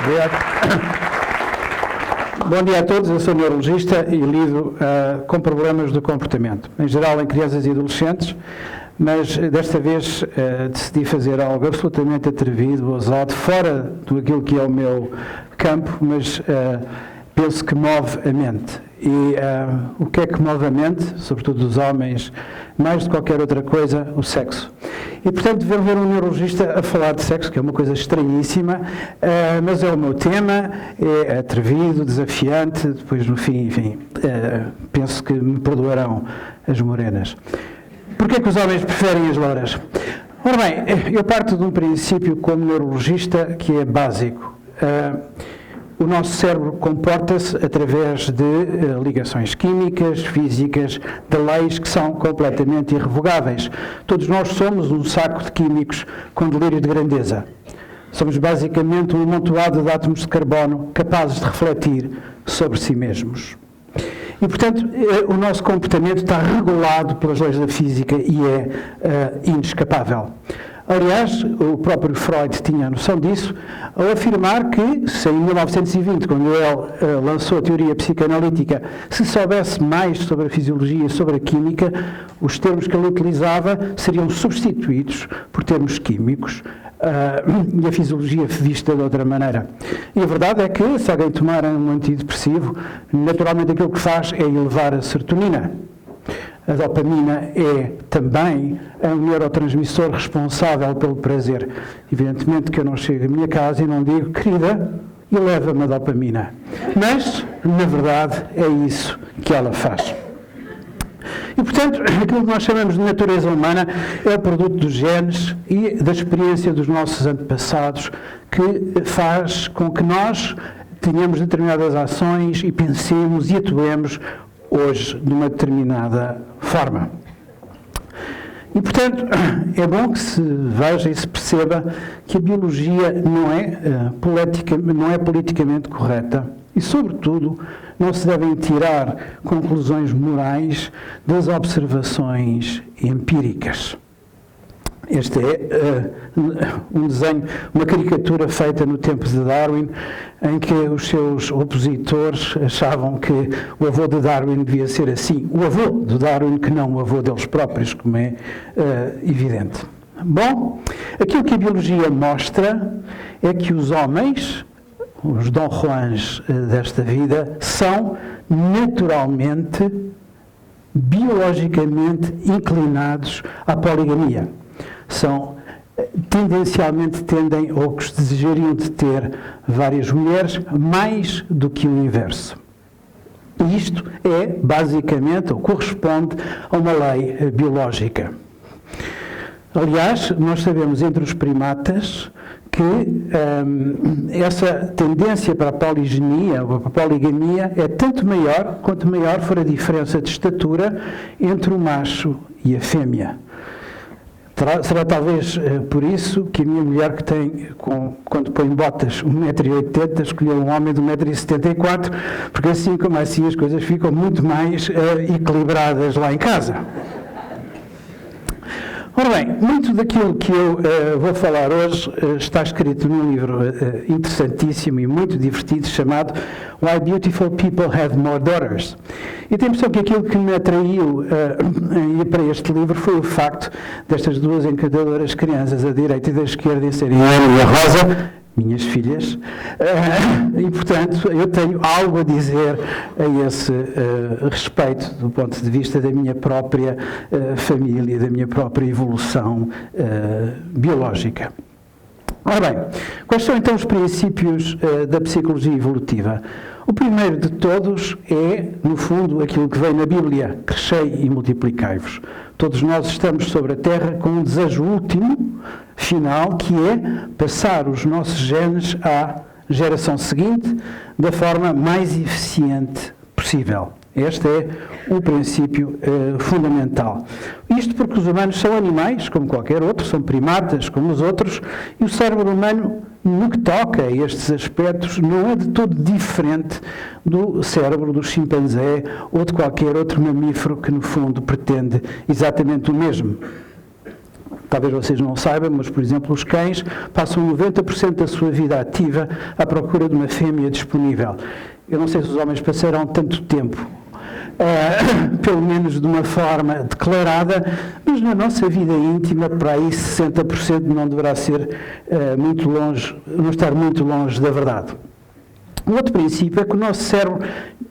Obrigado. Bom dia a todos, eu sou neurologista e lido com problemas do comportamento, em geral em crianças e adolescentes, mas desta vez decidi fazer algo absolutamente atrevido, ousado, fora daquilo que é o meu campo, mas penso que move a mente. E o que é que move a mente, sobretudo os homens, mais de qualquer outra coisa, o sexo. E, portanto, ver um neurologista a falar de sexo, que é uma coisa estranhíssima, mas é o meu tema, é atrevido, desafiante, depois, no fim, enfim, penso que me perdoarão as morenas. Porquê que os homens preferem as louras? Ora bem, eu parto de um princípio como neurologista que é básico. O nosso cérebro comporta-se através de ligações químicas, físicas, de leis que são completamente irrevogáveis. Todos nós somos um saco de químicos com delírio de grandeza. Somos basicamente um amontoado de átomos de carbono capazes de refletir sobre si mesmos. E, portanto, o nosso comportamento está regulado pelas leis da física e é inescapável. Aliás, o próprio Freud tinha a noção disso ao afirmar que, se em 1920, quando ele lançou a teoria psicanalítica, se soubesse mais sobre a fisiologia e sobre a química, os termos que ele utilizava seriam substituídos por termos químicos e a fisiologia vista de outra maneira. E a verdade é que, se alguém tomar um antidepressivo, naturalmente aquilo que faz é elevar a serotonina. A dopamina é também um neurotransmissor responsável pelo prazer. Evidentemente que eu não chego à minha casa e não digo, querida, eleva-me a dopamina. Mas, na verdade, é isso que ela faz. E, portanto, aquilo que nós chamamos de natureza humana é o produto dos genes e da experiência dos nossos antepassados que faz com que nós tenhamos determinadas ações e pensemos e atuemos hoje de uma determinada forma. E, portanto, é bom que se veja e se perceba que a biologia não é politicamente correta e, sobretudo, não se devem tirar conclusões morais das observações empíricas. Este é um desenho, uma caricatura feita no tempo de Darwin, em que os seus opositores achavam que o avô de Darwin devia ser assim. O avô de Darwin, que não o avô deles próprios, como é evidente. Bom, aquilo que a biologia mostra é que os homens, os Dom Juans desta vida, são naturalmente, biologicamente inclinados à poligamia. Tendem ou que desejariam de ter várias mulheres, mais do que o inverso. E isto é, basicamente, ou corresponde a uma lei biológica. Aliás, nós sabemos entre os primatas que essa tendência para a poligenia ou para a poligamia é tanto maior quanto maior for a diferença de estatura entre o macho e a fêmea. Será talvez por isso que a minha mulher, que tem, quando põe botas 1,80 m, escolheu um homem de 1,74 m, porque assim como assim as coisas ficam muito mais equilibradas lá em casa. Ora bem, muito daquilo que eu vou falar hoje está escrito num livro interessantíssimo e muito divertido chamado Why Beautiful People Have More Daughters. E tenho a impressão que aquilo que me atraiu a ir para este livro foi o facto destas duas encantadoras crianças, a direita e da esquerda, serem a Ana e a Rosa, minhas filhas, e, portanto, eu tenho algo a dizer a esse respeito, do ponto de vista da minha própria família, da minha própria evolução biológica. Ora bem, quais são então os princípios da psicologia evolutiva? O primeiro de todos é, no fundo, aquilo que vem na Bíblia: crescei e multiplicai-vos. Todos nós estamos sobre a Terra com um desejo último, final, que é passar os nossos genes à geração seguinte da forma mais eficiente possível. Este é o princípio fundamental. Isto porque os humanos são animais, como qualquer outro, são primatas, como os outros, e o cérebro humano, no que toca a estes aspectos, não é de todo diferente do cérebro do chimpanzé ou de qualquer outro mamífero que, no fundo, pretende exatamente o mesmo. talvez vocês não saibam, mas, por exemplo, os cães passam 90% da sua vida ativa à procura de uma fêmea disponível. Eu não sei se os homens passarão tanto tempo, pelo menos de uma forma declarada, mas na nossa vida íntima, para aí 60% não deverá ser muito longe, não estar muito longe da verdade. O outro princípio é que o nosso cérebro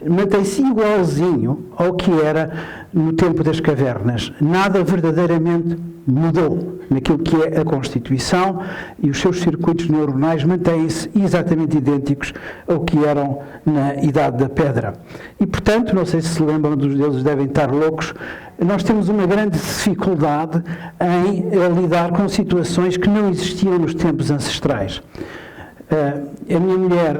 mantém-se igualzinho ao que era no tempo das cavernas. Nada verdadeiramente mudou naquilo que é a constituição e os seus circuitos neuronais mantêm-se exatamente idênticos ao que eram na Idade da Pedra. E, portanto, não sei se se lembram dos deuses, devem estar loucos, nós temos uma grande dificuldade em lidar com situações que não existiam nos tempos ancestrais. A minha mulher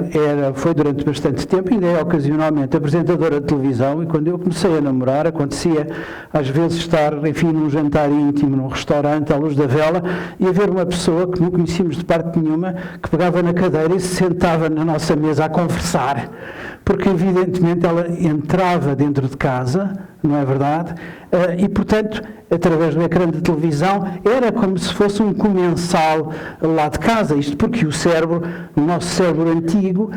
foi durante bastante tempo, ainda é ocasionalmente apresentadora de televisão, e quando eu comecei a namorar, acontecia às vezes estar, enfim, num jantar íntimo, num restaurante, à luz da vela, e haver uma pessoa que não conhecíamos de parte nenhuma, que pegava na cadeira e se sentava na nossa mesa a conversar, porque evidentemente ela entrava dentro de casa, não é verdade? E, portanto, através do ecrã de televisão, era como se fosse um comensal lá de casa. Isto porque o cérebro, o nosso cérebro antigo,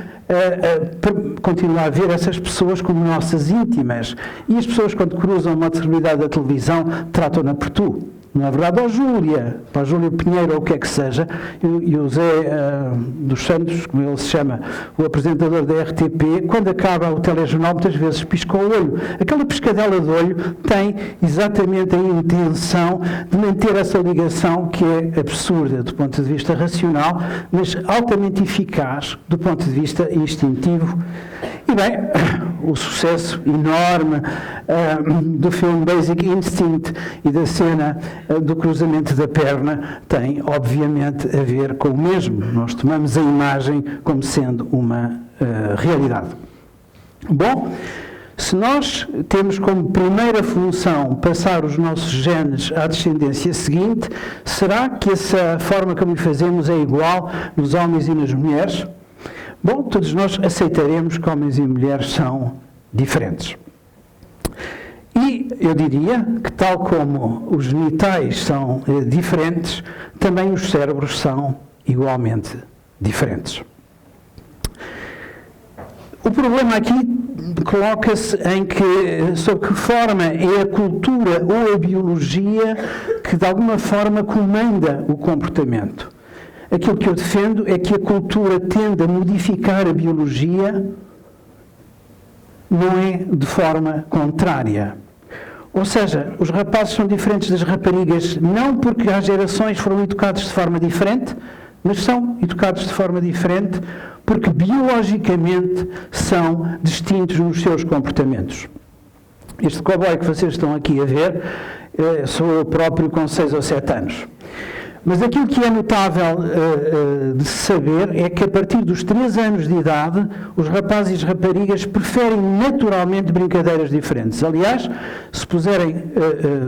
continua a ver essas pessoas como nossas íntimas. E as pessoas, quando cruzam uma celebridade da televisão, tratam-na por tu. Não é verdade? Ou Júlia, para Júlia Pinheiro, ou o que é que seja, e o Zé dos Santos, como ele se chama, o apresentador da RTP, quando acaba o telejornal, muitas vezes pisca o olho. Aquela piscadela de olho tem exatamente a intenção de manter essa ligação que é absurda do ponto de vista racional, mas altamente eficaz do ponto de vista instintivo. E bem, o sucesso enorme do filme Basic Instinct e da cena do cruzamento da perna tem, obviamente, a ver com o mesmo. Nós tomamos a imagem como sendo uma realidade. Bom, se nós temos como primeira função passar os nossos genes à descendência seguinte, será que essa forma como o fazemos é igual nos homens e nas mulheres? Bom, todos nós aceitaremos que homens e mulheres são diferentes. E eu diria que, tal como os genitais são diferentes, também os cérebros são igualmente diferentes. O problema aqui coloca-se em que, sob que forma é a cultura ou a biologia que, de alguma forma, comanda o comportamento. Aquilo que eu defendo é que a cultura tende a modificar a biologia, não é de forma contrária. Ou seja, os rapazes são diferentes das raparigas, não porque as gerações foram educados de forma diferente, mas são educados de forma diferente porque biologicamente são distintos nos seus comportamentos. Este cowboy que vocês estão aqui a ver, sou eu próprio com 6 ou 7 anos. Mas aquilo que é notável de se saber é que a partir dos 3 anos de idade, os rapazes e as raparigas preferem naturalmente brincadeiras diferentes. Aliás, se puserem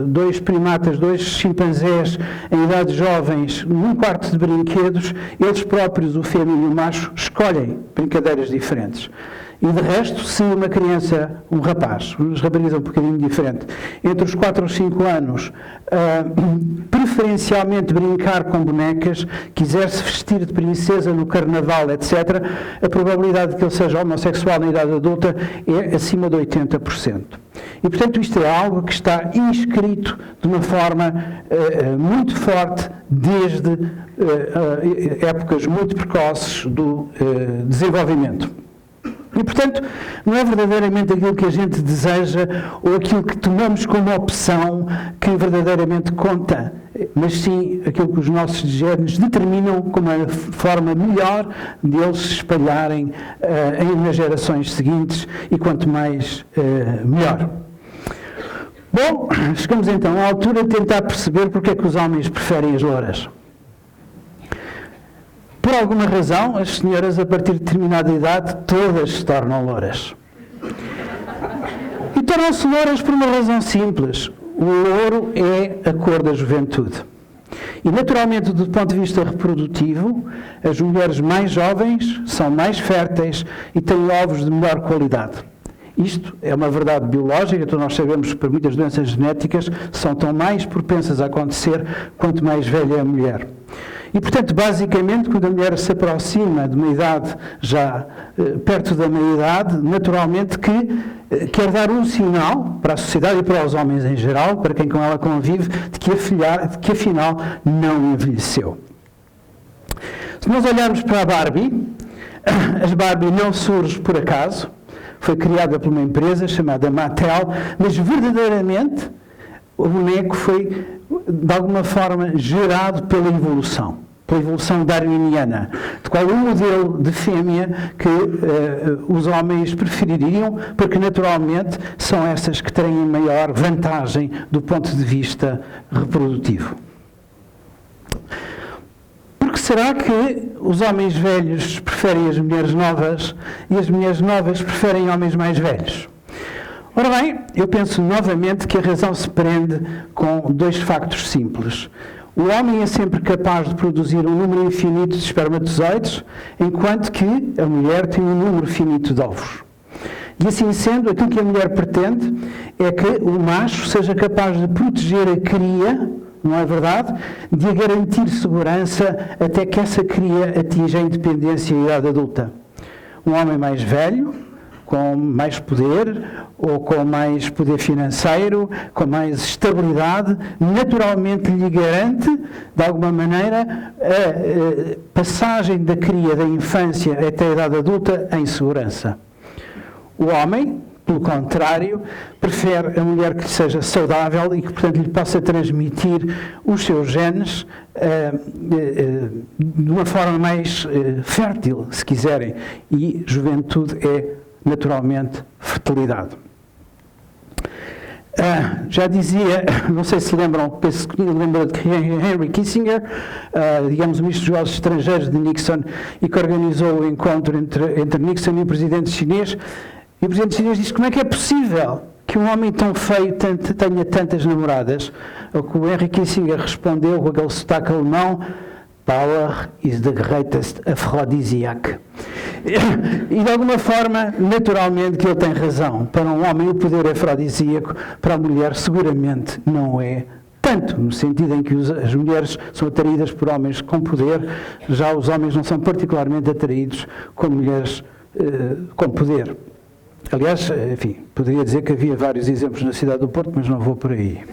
2 primatas, 2 chimpanzés em idades jovens num quarto de brinquedos, eles próprios, o fêmea e o macho, escolhem brincadeiras diferentes. E de resto, se uma criança, um rapaz, as raparigas é um bocadinho diferente, entre os 4 ou 5 anos, preferencialmente brincar com bonecas, quiser se vestir de princesa no carnaval, etc., a probabilidade de que ele seja homossexual na idade adulta é acima de 80%. E, portanto, isto é algo que está inscrito de uma forma muito forte desde épocas muito precoces do desenvolvimento. E, portanto, não é verdadeiramente aquilo que a gente deseja ou aquilo que tomamos como opção que verdadeiramente conta, mas sim aquilo que os nossos genes determinam como a forma melhor de eles se espalharem nas gerações seguintes e quanto mais, melhor. Bom, chegamos então à altura de tentar perceber porque é que os homens preferem as louras. Por alguma razão, as senhoras, a partir de determinada idade, todas se tornam louras. E tornam-se louras por uma razão simples. O louro é a cor da juventude. E, naturalmente, do ponto de vista reprodutivo, as mulheres mais jovens são mais férteis e têm ovos de melhor qualidade. Isto é uma verdade biológica, então nós sabemos que muitas doenças genéticas são tão mais propensas a acontecer quanto mais velha é a mulher. E, portanto, basicamente, quando a mulher se aproxima de uma idade já perto da meia-idade, naturalmente que quer dar um sinal para a sociedade e para os homens em geral, para quem com ela convive, de que afinal não envelheceu. Se nós olharmos para a Barbie, a Barbie não surge por acaso, foi criada por uma empresa chamada Mattel, mas verdadeiramente o boneco foi, de alguma forma, gerado pela evolução darwiniana, de qual um modelo de fêmea que os homens prefeririam, porque naturalmente são essas que têm maior vantagem do ponto de vista reprodutivo. Porque será que os homens velhos preferem as mulheres novas e as mulheres novas preferem homens mais velhos? Ora bem, eu penso novamente que a razão se prende com dois factos simples. O homem é sempre capaz de produzir um número infinito de espermatozoides, enquanto que a mulher tem um número finito de ovos. E assim sendo, aquilo que a mulher pretende é que o macho seja capaz de proteger a cria, não é verdade? De a garantir segurança até que essa cria atinja a independência e a idade adulta. Um homem mais velho, com mais poder, ou com mais poder financeiro, com mais estabilidade, naturalmente lhe garante, de alguma maneira, a passagem da cria da infância até a idade adulta em segurança. O homem, pelo contrário, prefere a mulher que seja saudável e que, portanto, lhe possa transmitir os seus genes de uma forma mais fértil, se quiserem. E juventude é, naturalmente, fertilidade. Já dizia, não sei se lembram, penso que lembram de Henry Kissinger, digamos, o ministro dos Negócios Estrangeiros de Nixon, e que organizou o encontro entre Nixon e o presidente chinês. E o presidente chinês disse: como é que é possível que um homem tão feio tenha tantas namoradas? O que o Henry Kissinger respondeu com aquele sotaque alemão: Power is the greatest aphrodisiac. E de alguma forma, naturalmente, que ele tem razão. Para um homem o poder é afrodisíaco, para a mulher seguramente não é tanto, no sentido em que as mulheres são atraídas por homens com poder, já os homens não são particularmente atraídos com mulheres com poder. Aliás, enfim, poderia dizer que havia vários exemplos na cidade do Porto, mas não vou por aí.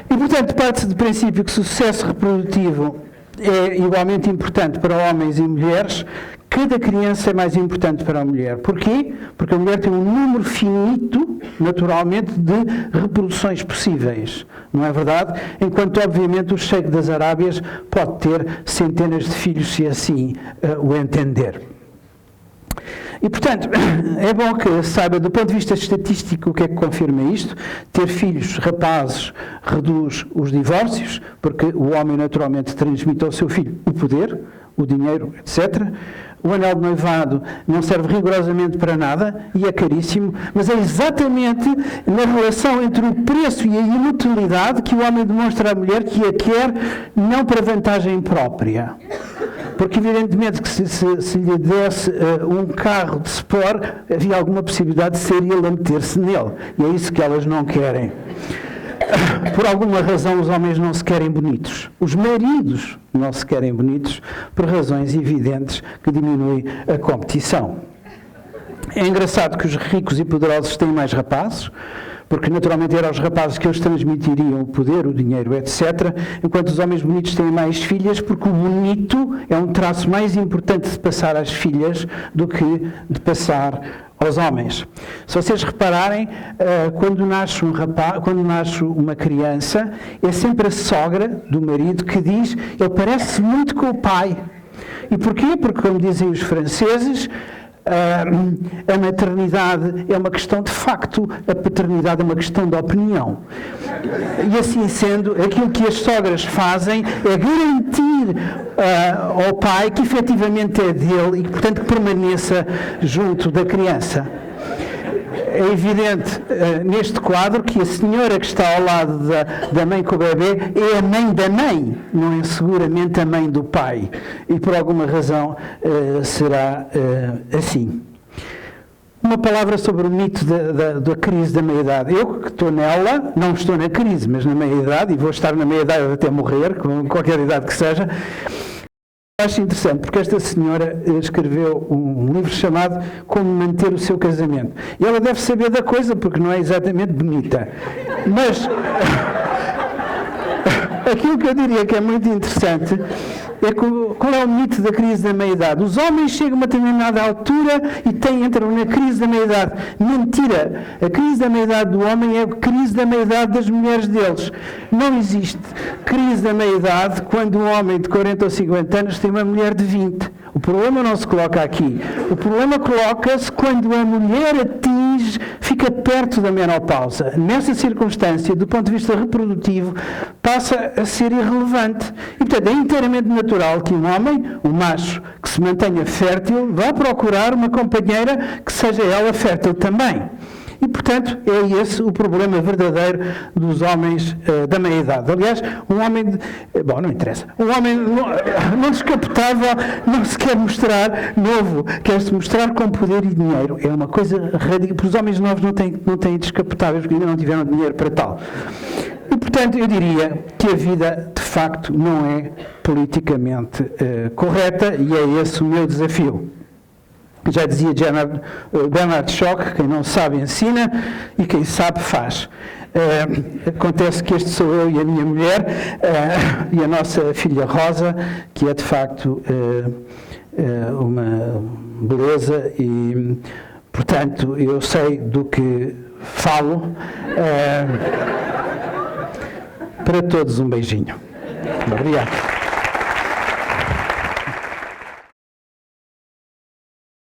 E, portanto, parte-se do princípio que o sucesso reprodutivo é igualmente importante para homens e mulheres. Cada criança é mais importante para a mulher. Porquê? Porque a mulher tem um número finito, naturalmente, de reproduções possíveis. Não é verdade? Enquanto, obviamente, o Sheik das Arábias pode ter centenas de filhos, se assim o entender. E, portanto, é bom que saiba, do ponto de vista estatístico, o que é que confirma isto. Ter filhos rapazes reduz os divórcios, porque o homem naturalmente transmite ao seu filho o poder, o dinheiro, etc. O anel de noivado não serve rigorosamente para nada e é caríssimo, mas é exatamente na relação entre o preço e a inutilidade que o homem demonstra à mulher que a quer não para vantagem própria. Porque, evidentemente, que se lhe desse um carro de sport, havia alguma possibilidade de ser ele a meter-se nele. E é isso que elas não querem. Por alguma razão, os homens não se querem bonitos. Os maridos não se querem bonitos, por razões evidentes que diminuem a competição. É engraçado que os ricos e poderosos têm mais rapazes, porque naturalmente eram os rapazes que eles transmitiriam o poder, o dinheiro, etc., enquanto os homens bonitos têm mais filhas, porque o bonito é um traço mais importante de passar às filhas do que de passar aos homens. Se vocês repararem, quando nasce um rapaz, quando nasce uma criança, é sempre a sogra do marido que diz: ele parece muito com o pai. E porquê? Porque, como dizem os franceses, a maternidade é uma questão de facto, a paternidade é uma questão de opinião. E assim sendo, aquilo que as sogras fazem é garantir ao pai que efetivamente é dele e que, portanto, que permaneça junto da criança. é evidente neste quadro que a senhora que está ao lado da mãe com o bebê é a mãe da mãe, não é seguramente a mãe do pai. E por alguma razão será assim. Uma palavra sobre o mito da crise da meia-idade. Eu que estou nela, não estou na crise, mas na meia-idade, e vou estar na meia-idade até morrer, com qualquer idade que seja. Acho interessante, porque esta senhora escreveu um livro chamado Como Manter o Seu Casamento. E ela deve saber da coisa, porque não é exatamente bonita. Mas aquilo que eu diria que é muito interessante é qual é o mito da crise da meia-idade. Os homens chegam a uma determinada altura e entram na crise da meia-idade. Mentira! A crise da meia-idade do homem é a crise da meia-idade das mulheres deles. Não existe crise da meia-idade quando um homem de 40 ou 50 anos tem uma mulher de 20. O problema não se coloca aqui. O problema coloca-se quando a mulher fica perto da menopausa. Nessa circunstância, do ponto de vista reprodutivo, passa a ser irrelevante. E, portanto, é inteiramente natural que um homem, um macho, que se mantenha fértil, vá procurar uma companheira que seja ela fértil também. E, portanto, é esse o problema verdadeiro dos homens da meia-idade. Aliás, um homem... não interessa. Um homem não descapotável, não se quer mostrar novo, quer-se mostrar com poder e dinheiro. É uma coisa radical. Porque os homens novos não têm descapotáveis, porque ainda não tiveram dinheiro para tal. E, portanto, eu diria que a vida, de facto, não é politicamente correta, e é esse o meu desafio. Já dizia Bernard Schock, quem não sabe ensina e quem sabe faz. Acontece que este sou eu e a minha mulher e a nossa filha Rosa, que é de facto uma beleza e, portanto, eu sei do que falo. Para todos um beijinho. Obrigado.